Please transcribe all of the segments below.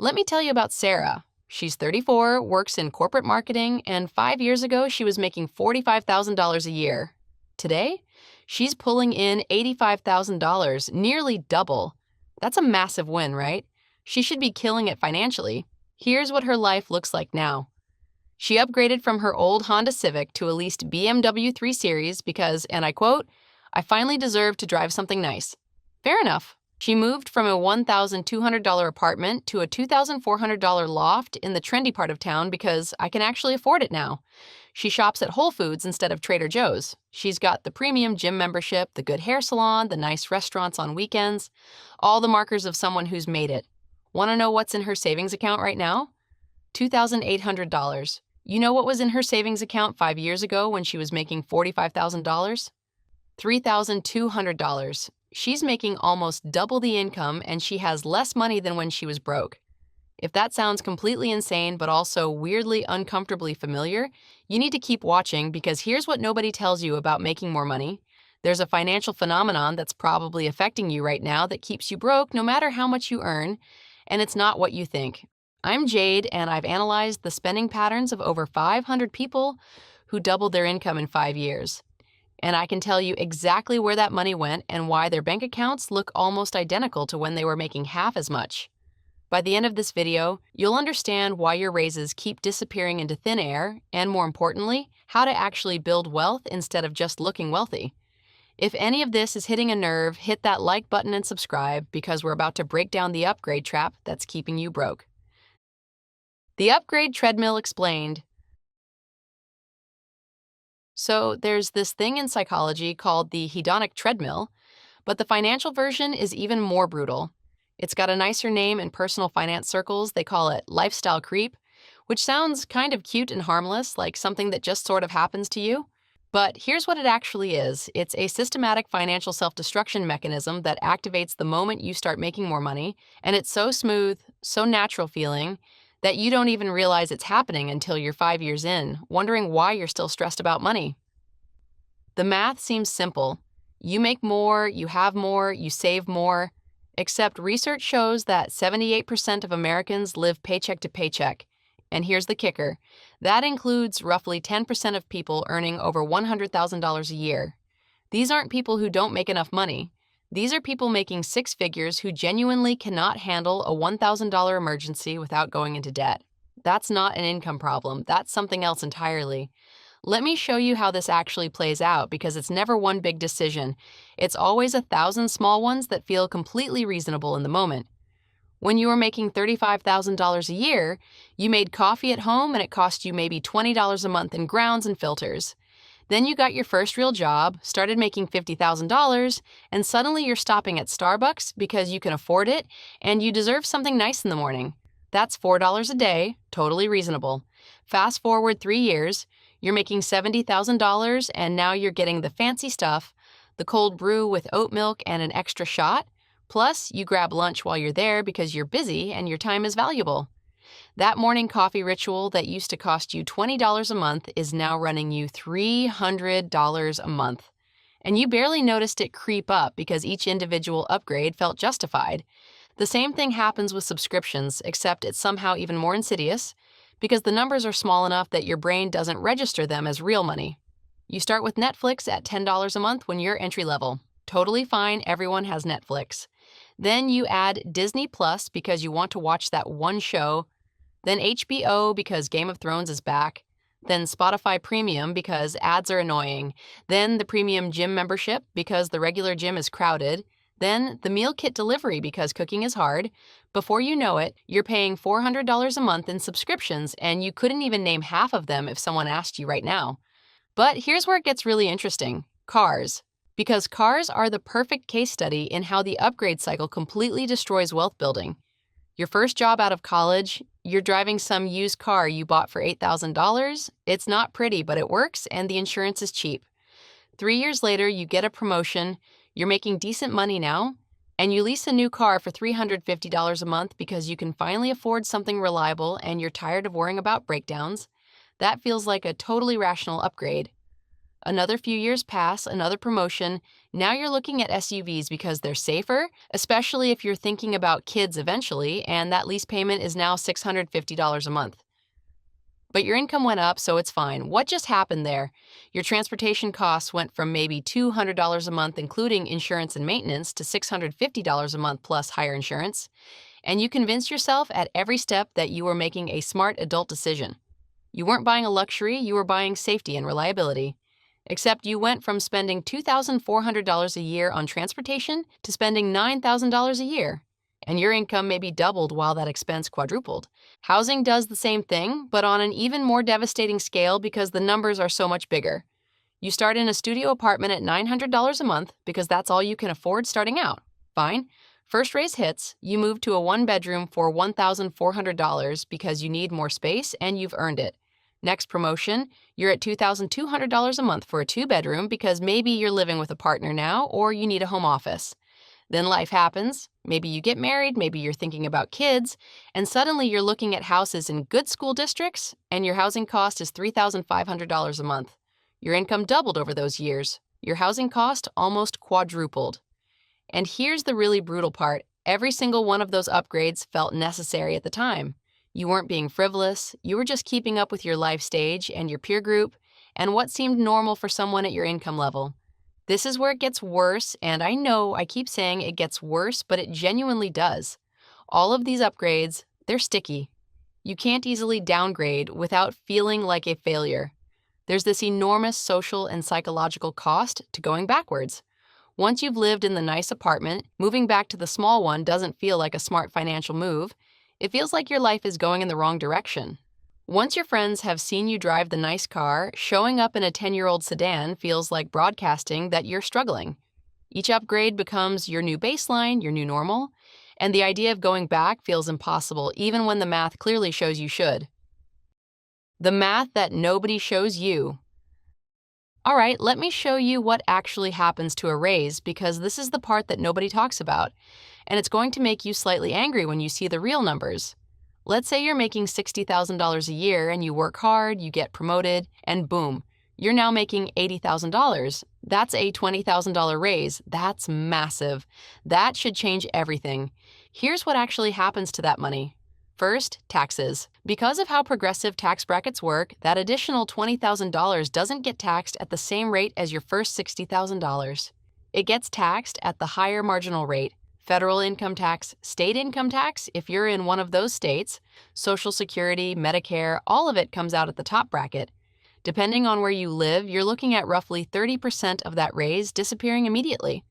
Let me tell you about Sarah. She's 34, works in corporate marketing, and 5 years ago she was making $45,000 a year. Today, she's pulling in $85,000, nearly double. That's a massive win, right? She should be killing it financially. Here's what her life looks like now. She upgraded from her old Honda Civic to a leased BMW 3 Series because, and I quote, "I finally deserve to drive something nice." Fair enough. She moved from a $1,200 apartment to a $2,400 loft in the trendy part of town because I can actually afford it now. She shops at Whole Foods instead of Trader Joe's. She's got the premium gym membership, the good hair salon, the nice restaurants on weekends, all the markers of someone who's made it. Want to know what's in her savings account right now? $2,800. You know what was in her savings account 5 years ago when she was making $45,000? $3,200. She's making almost double the income and she has less money than when she was broke. If that sounds completely insane but also weirdly uncomfortably familiar, you need to keep watching because here's what nobody tells you about making more money. There's a financial phenomenon that's probably affecting you right now that keeps you broke no matter how much you earn, and it's not what you think. I'm Jade, and I've analyzed the spending patterns of over 500 people who doubled their income in 5 years. And I can tell you exactly where that money went and why their bank accounts look almost identical to when they were making half as much. By the end of this video, you'll understand why your raises keep disappearing into thin air, and more importantly, how to actually build wealth instead of just looking wealthy. If any of this is hitting a nerve, hit that like button and subscribe because we're about to break down the upgrade trap that's keeping you broke. The upgrade treadmill explained. So there's this thing in psychology called the hedonic treadmill, but the financial version is even more brutal. It's got a nicer name in personal finance circles. They call it lifestyle creep, which sounds kind of cute and harmless, like something that just sort of happens to you. But here's what it actually is. It's a systematic financial self-destruction mechanism that activates the moment you start making more money, and it's so smooth, so natural feeling, that you don't even realize it's happening until you're 5 years in, wondering why you're still stressed about money. The math seems simple. You make more, you have more, you save more, except research shows that 78% of Americans live paycheck to paycheck. And here's the kicker. That includes roughly 10% of people earning over $100,000 a year. These aren't people who don't make enough money. These are people making six figures who genuinely cannot handle a $1,000 emergency without going into debt. That's not an income problem. That's something else entirely. Let me show you how this actually plays out because it's never one big decision. It's always 1,000 small ones that feel completely reasonable in the moment. When you were making $35,000 a year, you made coffee at home and it cost you maybe $20 a month in grounds and filters. Then you got your first real job, started making $50,000, and suddenly you're stopping at Starbucks because you can afford it and you deserve something nice in the morning. That's $4 a day, totally reasonable. Fast forward 3 years, you're making $70,000 and now you're getting the fancy stuff, the cold brew with oat milk and an extra shot, plus you grab lunch while you're there because you're busy and your time is valuable. That morning coffee ritual that used to cost you $20 a month is now running you $300 a month. And you barely noticed it creep up because each individual upgrade felt justified. The same thing happens with subscriptions, except it's somehow even more insidious because the numbers are small enough that your brain doesn't register them as real money. You start with Netflix at $10 a month when you're entry level. Totally fine, everyone has Netflix. Then you add Disney Plus because you want to watch that one show, then HBO because Game of Thrones is back, then Spotify Premium because ads are annoying, then the premium gym membership because the regular gym is crowded, then the meal kit delivery because cooking is hard. Before you know it, you're paying $400 a month in subscriptions and you couldn't even name half of them if someone asked you right now. But here's where it gets really interesting. Cars. Because cars are the perfect case study in how the upgrade cycle completely destroys wealth building. Your first job out of college, you're driving some used car you bought for $8,000. It's not pretty, but it works and the insurance is cheap. 3 years later, you get a promotion, you're making decent money now, and you lease a new car for $350 a month because you can finally afford something reliable and you're tired of worrying about breakdowns. That feels like a totally rational upgrade. Another few years pass, another promotion. Now you're looking at SUVs because they're safer, especially if you're thinking about kids eventually, and that lease payment is now $650 a month. But your income went up, so it's fine. What just happened there? Your transportation costs went from maybe $200 a month, including insurance and maintenance, to $650 a month plus higher insurance. And you convinced yourself at every step that you were making a smart adult decision. You weren't buying a luxury, you were buying safety and reliability. Except you went from spending $2,400 a year on transportation to spending $9,000 a year. And your income maybe doubled while that expense quadrupled. Housing does the same thing, but on an even more devastating scale because the numbers are so much bigger. You start in a studio apartment at $900 a month because that's all you can afford starting out. Fine. First raise hits, you move to a one-bedroom for $1,400 because you need more space and you've earned it. Next promotion, you're at $2,200 a month for a two-bedroom because maybe you're living with a partner now or you need a home office. Then life happens. Maybe you get married, maybe you're thinking about kids, and suddenly you're looking at houses in good school districts, and your housing cost is $3,500 a month. Your income doubled over those years. Your housing cost almost quadrupled. And here's the really brutal part. Every single one of those upgrades felt necessary at the time. You weren't being frivolous, you were just keeping up with your life stage and your peer group, and what seemed normal for someone at your income level. This is where it gets worse, and I know I keep saying it gets worse, but it genuinely does. All of these upgrades, they're sticky. You can't easily downgrade without feeling like a failure. There's this enormous social and psychological cost to going backwards. Once you've lived in the nice apartment, moving back to the small one doesn't feel like a smart financial move. It feels like your life is going in the wrong direction. Once your friends have seen you drive the nice car, showing up in a 10-year-old sedan feels like broadcasting that you're struggling. Each upgrade becomes your new baseline, your new normal, and the idea of going back feels impossible even when the math clearly shows you should. The math that nobody shows you. All right, let me show you what actually happens to a raise because this is the part that nobody talks about, and it's going to make you slightly angry when you see the real numbers. Let's say you're making $60,000 a year and you work hard, you get promoted, and boom, you're now making $80,000. That's a $20,000 raise. That's massive. That should change everything. Here's what actually happens to that money. First, taxes. Because of how progressive tax brackets work, that additional $20,000 doesn't get taxed at the same rate as your first $60,000. It gets taxed at the higher marginal rate. Federal income tax, state income tax, if you're in one of those states, Social Security, Medicare, all of it comes out at the top bracket. Depending on where you live, you're looking at roughly 30% of that raise disappearing immediately.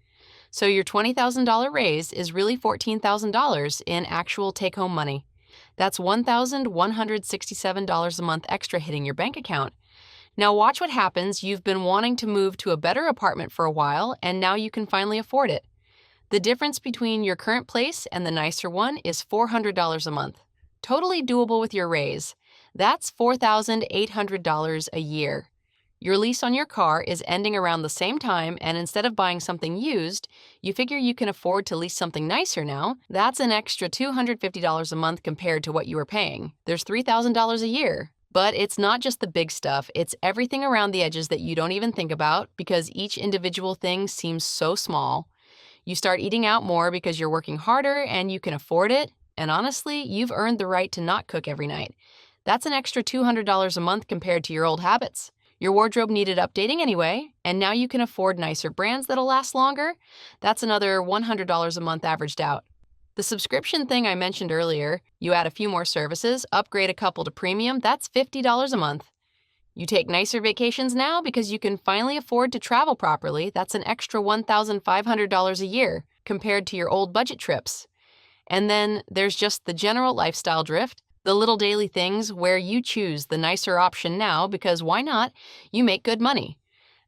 So your $20,000 raise is really $14,000 in actual take-home money. That's $1,167 a month extra hitting your bank account. Now watch what happens. You've been wanting to move to a better apartment for a while, and now you can finally afford it. The difference between your current place and the nicer one is $400 a month. Totally doable with your raise. That's $4,800 a year. Your lease on your car is ending around the same time, and instead of buying something used, you figure you can afford to lease something nicer now. That's an extra $250 a month compared to what you were paying. There's $3,000 a year. But it's not just the big stuff, it's everything around the edges that you don't even think about because each individual thing seems so small. You start eating out more because you're working harder and you can afford it, and honestly, you've earned the right to not cook every night. That's an extra $200 a month compared to your old habits. Your wardrobe needed updating anyway, and now you can afford nicer brands that'll last longer. That's another $100 a month averaged out. The subscription thing I mentioned earlier, you add a few more services, upgrade a couple to premium, that's $50 a month. You take nicer vacations now because you can finally afford to travel properly. That's an extra $1,500 a year compared to your old budget trips. And then there's just the general lifestyle drift, the little daily things where you choose the nicer option now because why not? You make good money.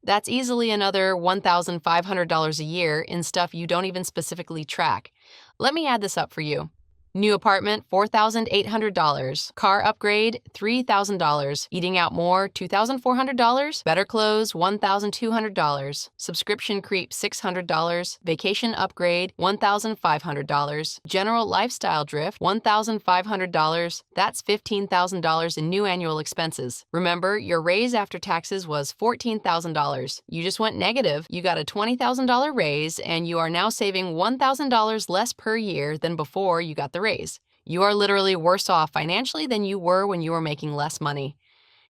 That's easily another $1,500 a year in stuff you don't even specifically track. Let me add this up for you. New apartment, $4,800. Car upgrade, $3,000. Eating out more, $2,400. Better clothes, $1,200. Subscription creep, $600. Vacation upgrade, $1,500. General lifestyle drift, $1,500. That's $15,000 in new annual expenses. Remember, your raise after taxes was $14,000. You just went negative. You got a $20,000 raise, and you are now saving $1,000 less per year than before you got the raise. You are literally worse off financially than you were when you were making less money.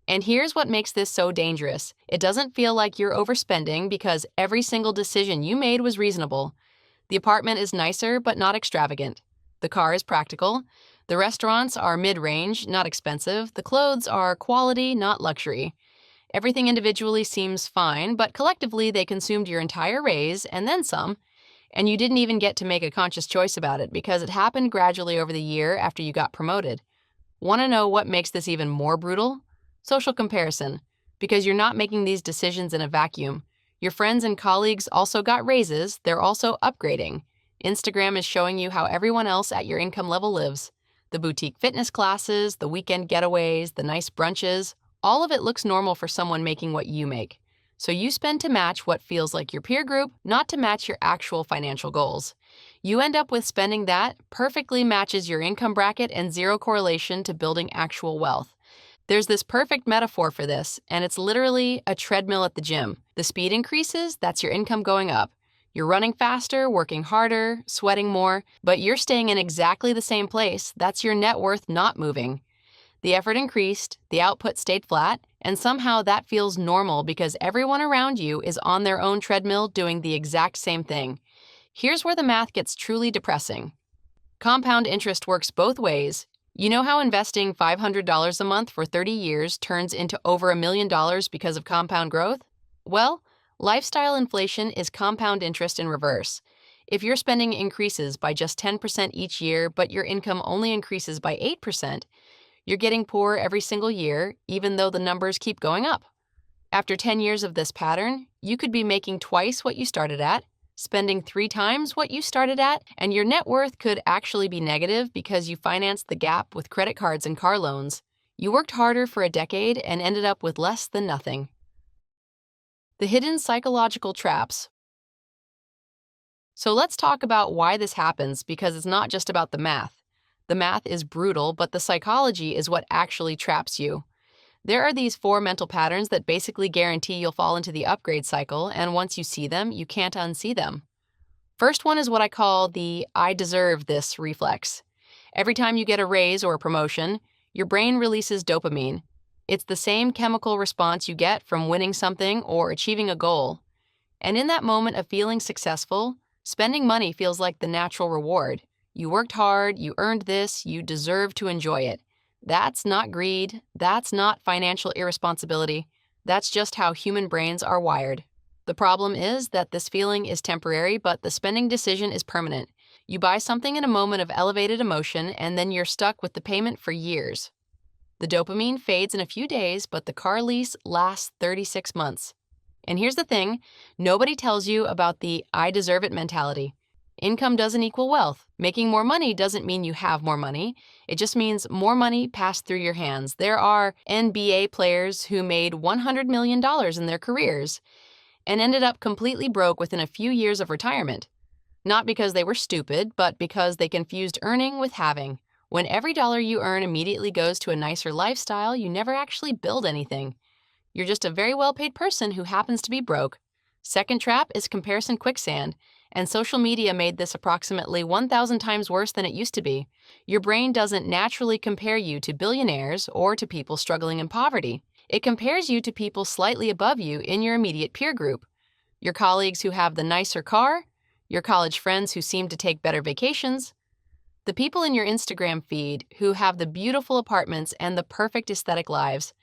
And here's what makes this so dangerous. It doesn't feel like you're overspending because every single decision you made was reasonable. The apartment is nicer but not extravagant. The car is practical. The restaurants are mid-range, not expensive. The clothes are quality, not luxury. Everything individually seems fine, but collectively they consumed your entire raise and then some. And you didn't even get to make a conscious choice about it because it happened gradually over the year after you got promoted. Want to know what makes this even more brutal? Social comparison. Because you're not making these decisions in a vacuum. Your friends and colleagues also got raises, they're also upgrading. Instagram is showing you how everyone else at your income level lives. The boutique fitness classes, the weekend getaways, the nice brunches, all of it looks normal for someone making what you make. So you spend to match what feels like your peer group, not to match your actual financial goals. You end up with spending that perfectly matches your income bracket and zero correlation to building actual wealth. There's this perfect metaphor for this, and it's literally a treadmill at the gym. The speed increases, that's your income going up. You're running faster, working harder, sweating more, but you're staying in exactly the same place. That's your net worth not moving. The effort increased, the output stayed flat, and somehow that feels normal because everyone around you is on their own treadmill doing the exact same thing. Here's where the math gets truly depressing. Compound interest works both ways. You know how investing $500 a month for 30 years turns into over $1 million because of compound growth? Well, lifestyle inflation is compound interest in reverse. If your spending increases by just 10% each year, but your income only increases by 8%, you're getting poorer every single year, even though the numbers keep going up. After 10 years of this pattern, you could be making twice what you started at, spending 3 times what you started at, and your net worth could actually be negative because you financed the gap with credit cards and car loans. You worked harder for a decade and ended up with less than nothing. The hidden psychological traps. So let's talk about why this happens because it's not just about the math. The math is brutal, but the psychology is what actually traps you. There are these 4 mental patterns that basically guarantee you'll fall into the upgrade cycle, and once you see them, you can't unsee them. First one is what I call the I deserve this reflex. Every time you get a raise or a promotion, your brain releases dopamine. It's the same chemical response you get from winning something or achieving a goal. And in that moment of feeling successful, spending money feels like the natural reward. You worked hard, you earned this, you deserve to enjoy it. That's not greed, that's not financial irresponsibility, that's just how human brains are wired. The problem is that this feeling is temporary, but the spending decision is permanent. You buy something in a moment of elevated emotion, and then you're stuck with the payment for years. The dopamine fades in a few days, but the car lease lasts 36 months. And here's the thing, nobody tells you about the I deserve it mentality. Income doesn't equal wealth. Making more money doesn't mean you have more money. It just means more money passed through your hands. There are NBA players who made $100 million in their careers and ended up completely broke within a few years of retirement. Not because they were stupid, but because they confused earning with having. When every dollar you earn immediately goes to a nicer lifestyle, you never actually build anything. You're just a very well-paid person who happens to be broke. Second trap is comparison quicksand. And social media made this approximately 1,000 times worse than it used to be. Your brain doesn't naturally compare you to billionaires or to people struggling in poverty. It compares you to people slightly above you in your immediate peer group. Your colleagues who have the nicer car, your college friends who seem to take better vacations, the people in your Instagram feed who have the beautiful apartments and the perfect aesthetic lives.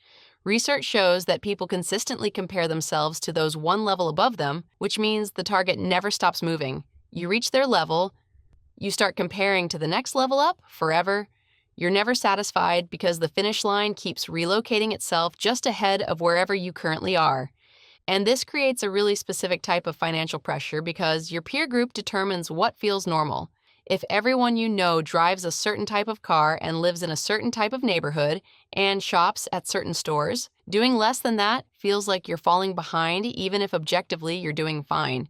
Research shows that people consistently compare themselves to those one level above them, which means the target never stops moving. You reach their level, you start comparing to the next level up forever. You're never satisfied because the finish line keeps relocating itself just ahead of wherever you currently are. And this creates a really specific type of financial pressure because your peer group determines what feels normal. If everyone you know drives a certain type of car and lives in a certain type of neighborhood and shops at certain stores, doing less than that feels like you're falling behind even if objectively you're doing fine.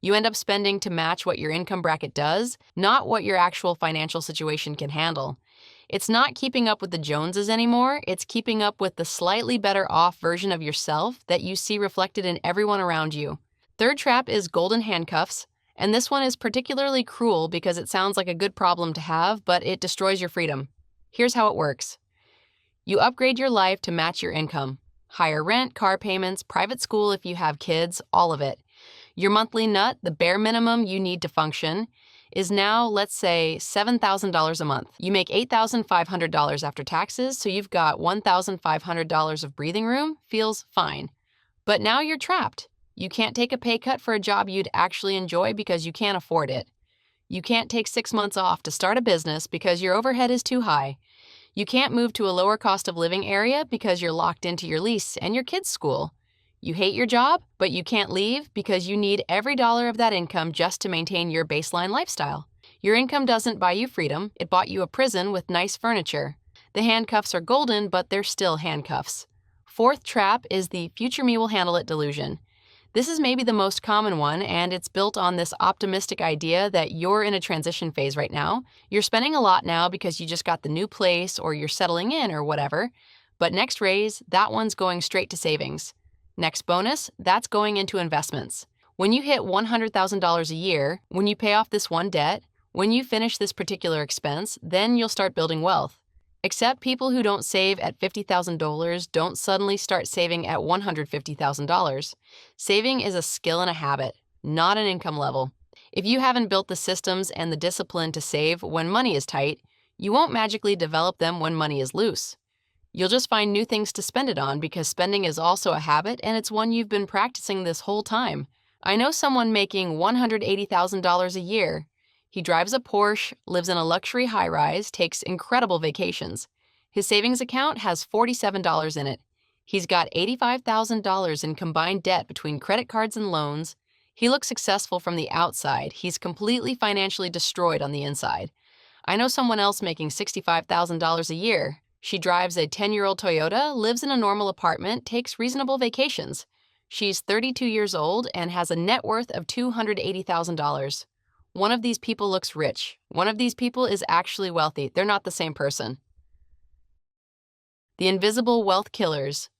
You end up spending to match what your income bracket does, not what your actual financial situation can handle. It's not keeping up with the Joneses anymore, it's keeping up with the slightly better off version of yourself that you see reflected in everyone around you. Third trap is golden handcuffs, and this one is particularly cruel because it sounds like a good problem to have, but it destroys your freedom. Here's how it works. You upgrade your life to match your income. Higher rent, car payments, private school if you have kids, all of it. Your monthly nut, the bare minimum you need to function, is now, let's say, $7,000 a month. You make $8,500 after taxes, so you've got $1,500 of breathing room, feels fine. But now you're trapped. You can't take a pay cut for a job you'd actually enjoy because you can't afford it. You can't take 6 months off to start a business because your overhead is too high. You can't move to a lower cost of living area because you're locked into your lease and your kids' school. You hate your job, but you can't leave because you need every dollar of that income just to maintain your baseline lifestyle. Your income doesn't buy you freedom, it bought you a prison with nice furniture. The handcuffs are golden, but they're still handcuffs. Fourth trap is the future me will handle it delusion. This is maybe the most common one, and it's built on this optimistic idea that you're in a transition phase right now. You're spending a lot now because you just got the new place or you're settling in or whatever. But next raise, that one's going straight to savings. Next bonus, that's going into investments. When you hit $100,000 a year, when you pay off this one debt, when you finish this particular expense, then you'll start building wealth. Except people who don't save at $50,000 don't suddenly start saving at $150,000. Saving is a skill and a habit, not an income level. If you haven't built the systems and the discipline to save when money is tight, you won't magically develop them when money is loose. You'll just find new things to spend it on because spending is also a habit and it's one you've been practicing this whole time. I know someone making $180,000 a year. He drives a Porsche, lives in a luxury high-rise, takes incredible vacations. His savings account has $47 in it. He's got $85,000 in combined debt between credit cards and loans. He looks successful from the outside. He's completely financially destroyed on the inside. I know someone else making $65,000 a year. She drives a 10-year-old Toyota, lives in a normal apartment, takes reasonable vacations. She's 32 years old and has a net worth of $280,000. One of these people looks rich. One of these people is actually wealthy. They're not the same person. The invisible wealth killers.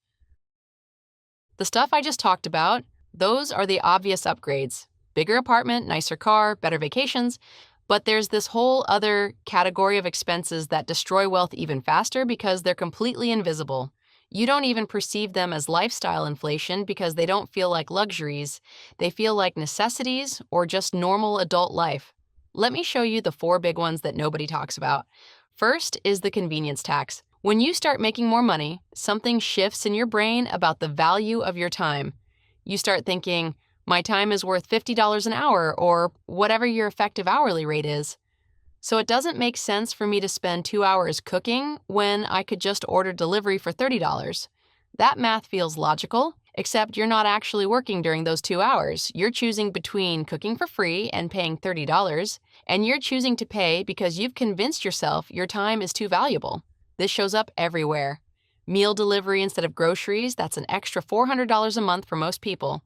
The stuff I just talked about, those are the obvious upgrades. Bigger apartment, nicer car, better vacations. But there's this whole other category of expenses that destroy wealth even faster because they're completely invisible. You don't even perceive them as lifestyle inflation because they don't feel like luxuries. They feel like necessities or just normal adult life. Let me show you the 4 big ones that nobody talks about. First is the convenience tax. When you start making more money, something shifts in your brain about the value of your time. You start thinking, my time is worth $50 an hour or whatever your effective hourly rate is. So it doesn't make sense for me to spend 2 hours cooking when I could just order delivery for $30. That math feels logical, except you're not actually working during those 2 hours. You're choosing between cooking for free and paying $30, and you're choosing to pay because you've convinced yourself your time is too valuable. This shows up everywhere. Meal delivery instead of groceries, that's an extra $400 a month for most people.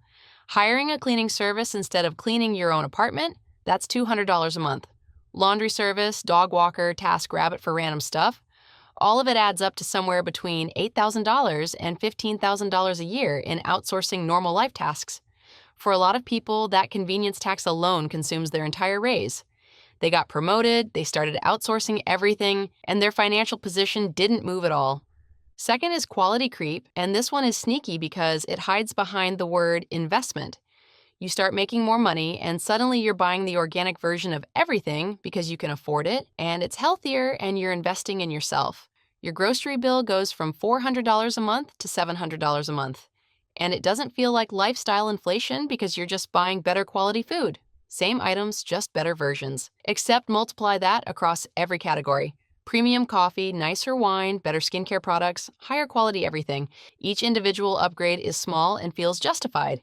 Hiring a cleaning service instead of cleaning your own apartment, that's $200 a month. Laundry service, dog walker, TaskRabbit for random stuff, all of it adds up to somewhere between $8,000 and $15,000 a year in outsourcing normal life tasks. For a lot of people, that convenience tax alone consumes their entire raise. They got promoted, they started outsourcing everything, and their financial position didn't move at all. Second is quality creep, and this one is sneaky because it hides behind the word investment. You start making more money, and suddenly you're buying the organic version of everything because you can afford it, and it's healthier, and you're investing in yourself. Your grocery bill goes from $400 a month to $700 a month. And it doesn't feel like lifestyle inflation because you're just buying better quality food. Same items, just better versions. Except multiply that across every category. Premium coffee, nicer wine, better skincare products, higher quality everything. Each individual upgrade is small and feels justified.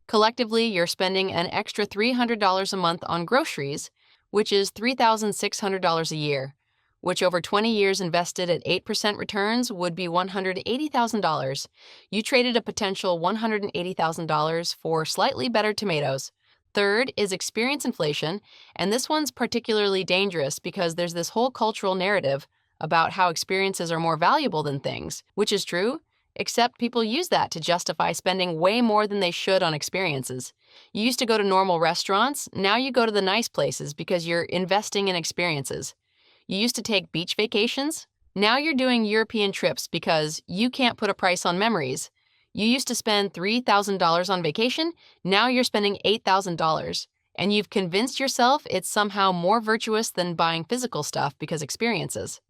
Collectively, you're spending an extra $300 a month on groceries, which is $3,600 a year, which over 20 years invested at 8% returns would be $180,000. You traded a potential $180,000 for slightly better tomatoes. Third is experience inflation, and this one's particularly dangerous because there's this whole cultural narrative about how experiences are more valuable than things, which is true, except people use that to justify spending way more than they should on experiences. You used to go to normal restaurants, now you go to the nice places because you're investing in experiences. You used to take beach vacations, now you're doing European trips because you can't put a price on memories. You used to spend $3,000 on vacation, now you're spending $8,000. And you've convinced yourself it's somehow more virtuous than buying physical stuff because experiences.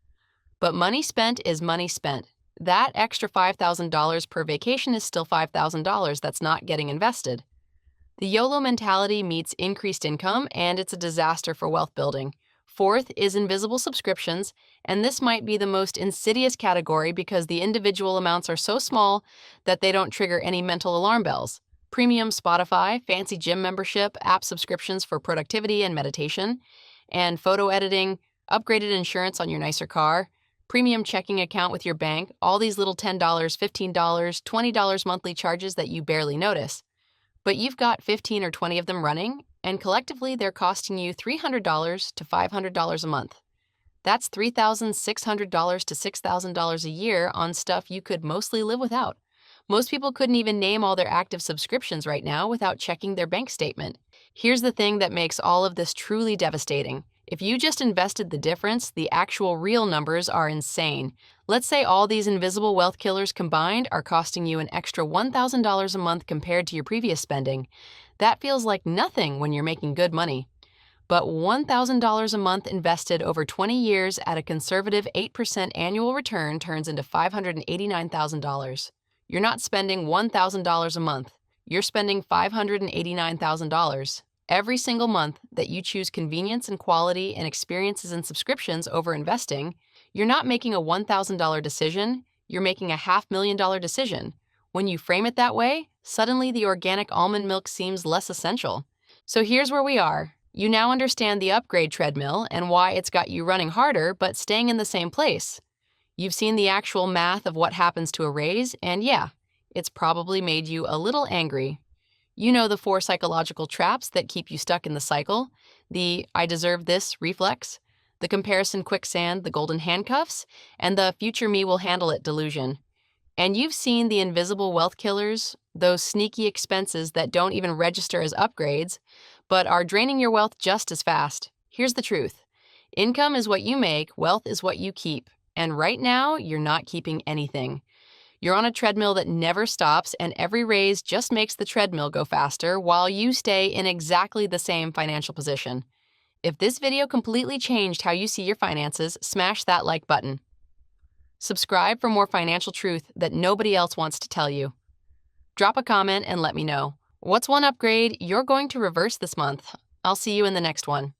But money spent is money spent. That extra $5,000 per vacation is still $5,000 that's not getting invested. The YOLO mentality meets increased income, and it's a disaster for wealth building. Fourth is invisible subscriptions, and this might be the most insidious category because the individual amounts are so small that they don't trigger any mental alarm bells. Premium Spotify, fancy gym membership, app subscriptions for productivity and meditation, and photo editing, upgraded insurance on your nicer car, premium checking account with your bank, all these little $10, $15, $20 monthly charges that you barely notice. But you've got 15 or 20 of them running, and collectively they're costing you $300 to $500 a month. That's $3,600 to $6,000 a year on stuff you could mostly live without. Most people couldn't even name all their active subscriptions right now without checking their bank statement. Here's the thing that makes all of this truly devastating. If you just invested the difference, the actual real numbers are insane. Let's say all these invisible wealth killers combined are costing you an extra $1,000 a month compared to your previous spending. That feels like nothing when you're making good money. But $1,000 a month invested over 20 years at a conservative 8% annual return turns into $589,000. You're not spending $1,000 a month. You're spending $589,000. Every single month that you choose convenience and quality and experiences and subscriptions over investing, you're not making a $1,000 decision, you're making a $500,000 decision. When you frame it that way, suddenly the organic almond milk seems less essential. So here's where we are. You now understand the upgrade treadmill and why it's got you running harder but staying in the same place. You've seen the actual math of what happens to a raise, and yeah, it's probably made you a little angry. You know the 4 psychological traps that keep you stuck in the cycle, the "I deserve this" reflex, the comparison quicksand, the golden handcuffs, and the "future me will handle it" delusion. And you've seen the invisible wealth killers, those sneaky expenses that don't even register as upgrades, but are draining your wealth just as fast. Here's the truth. Income is what you make, wealth is what you keep. And right now, you're not keeping anything. You're on a treadmill that never stops, and every raise just makes the treadmill go faster while you stay in exactly the same financial position. If this video completely changed how you see your finances, smash that like button. Subscribe for more financial truth that nobody else wants to tell you. Drop a comment and let me know. What's one upgrade you're going to reverse this month? I'll see you in the next one.